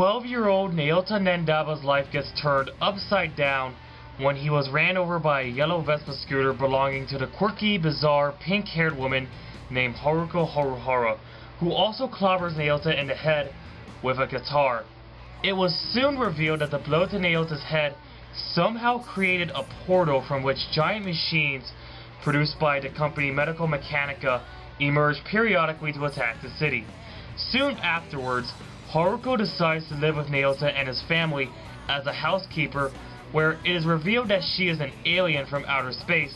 12-year-old Naota Nandaba's life gets turned upside down when he was ran over by a yellow Vespa scooter belonging to the quirky, bizarre, pink-haired woman named Haruko Haruhara, who also clobbers Naota in the head with a guitar. It was soon revealed that the blow to Naota's head somehow created a portal from which giant machines produced by the company Medical Mechanica emerged periodically to attack the city. Soon afterwards, Haruko decides to live with Naota and his family as a housekeeper, where it is revealed that she is an alien from outer space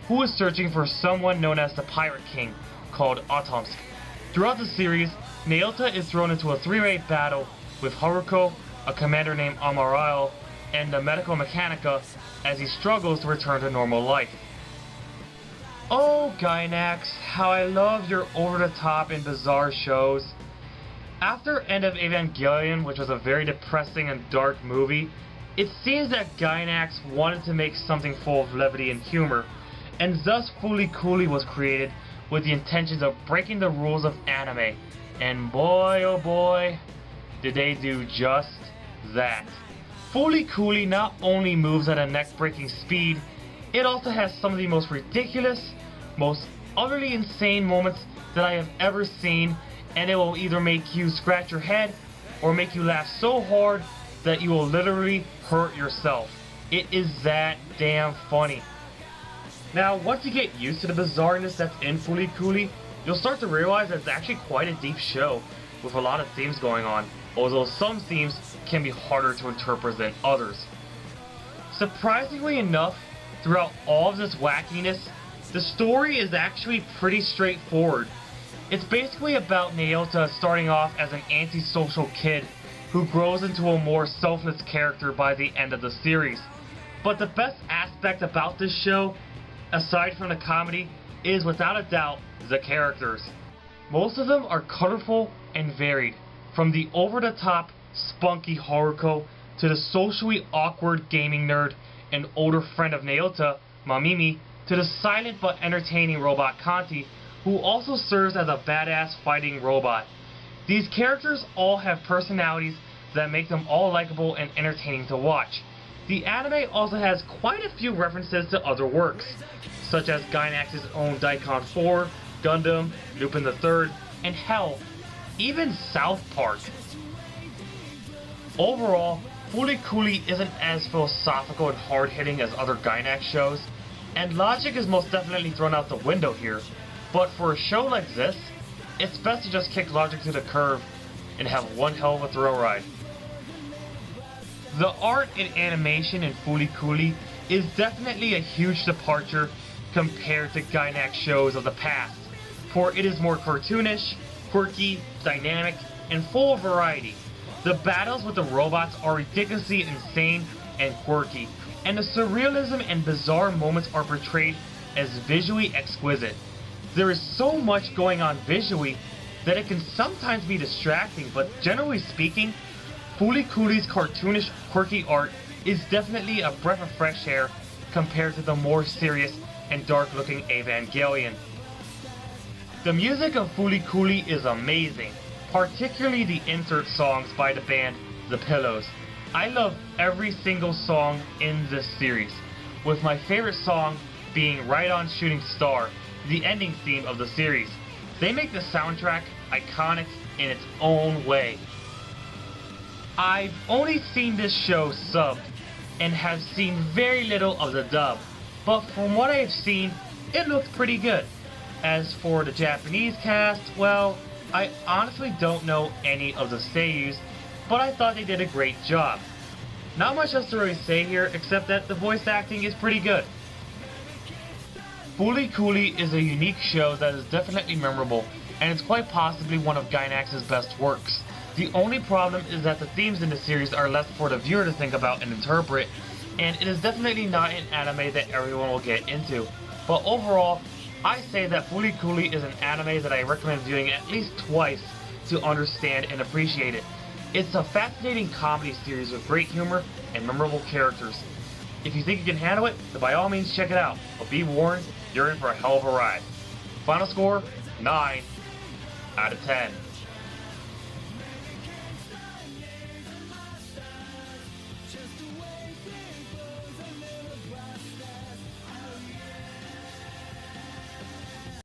who is searching for someone known as the Pirate King, called Atomsk. Throughout the series, Naota is thrown into a three-way battle with Haruko, a commander named Amaral, and the Medical Mechanica as he struggles to return to normal life. Oh, Gainax, how I love your over-the-top and bizarre shows. After End of Evangelion, which was a very depressing and dark movie, it seems that Gainax wanted to make something full of levity and humor, and thus Fooly-Cooly was created with the intentions of breaking the rules of anime. And boy oh boy, did they do just that. Fooly-Cooly not only moves at a neck-breaking speed, it also has some of the most ridiculous, most utterly insane moments that I have ever seen, and it will either make you scratch your head or make you laugh so hard that you will literally hurt yourself. It is that damn funny. Now, once you get used to the bizarreness that's in Fooly-Cooly, you'll start to realize that it's actually quite a deep show with a lot of themes going on, although some themes can be harder to interpret than others. Surprisingly enough, throughout all of this wackiness, the story is actually pretty straightforward. It's basically about Naota starting off as an antisocial kid who grows into a more selfless character by the end of the series. But the best aspect about this show, aside from the comedy, is without a doubt the characters. Most of them are colorful and varied, from the over-the-top, spunky Haruko to the socially awkward gaming nerd and older friend of Naota, Mamimi, to the silent but entertaining robot Kanti, who also serves as a badass fighting robot. These characters all have personalities that make them all likable and entertaining to watch. The anime also has quite a few references to other works, such as Gainax's own Daikon 4, Gundam, Lupin the Third, and hell, even South Park. Overall, Fooly-Cooly isn't as philosophical and hard-hitting as other Gainax shows, and logic is most definitely thrown out the window here, but for a show like this, it's best to just kick logic to the curb and have one hell of a thrill ride. The art and animation in Fooly-Cooly is definitely a huge departure compared to Gainax shows of the past, for it is more cartoonish, quirky, dynamic, and full of variety. The battles with the robots are ridiculously insane and quirky, and the surrealism and bizarre moments are portrayed as visually exquisite. There is so much going on visually that it can sometimes be distracting, but generally speaking, Fooly-Cooly's cartoonish, quirky art is definitely a breath of fresh air compared to the more serious and dark-looking Evangelion. The music of Fooly-Cooly is amazing, particularly the insert songs by the band The Pillows. I love every single song in this series, with my favorite song being Right On Shooting Star, the ending theme of the series. They make the soundtrack iconic in its own way. I've only seen this show subbed, and have seen very little of the dub, but from what I have seen, it looks pretty good. As for the Japanese cast, well, I honestly don't know any of the seiyus, but I thought they did a great job. Not much else to really say here, except that the voice acting is pretty good. Fooly-Cooly is a unique show that is definitely memorable, and it's quite possibly one of Gainax's best works. The only problem is that the themes in the series are left for the viewer to think about and interpret, and it is definitely not an anime that everyone will get into. But overall, I say that Fooly-Cooly is an anime that I recommend viewing at least twice to understand and appreciate it. It's a fascinating comedy series with great humor and memorable characters. If you think you can handle it, then by all means check it out, but be warned, you're in for a hell of a ride. Final score, 9 out of 10.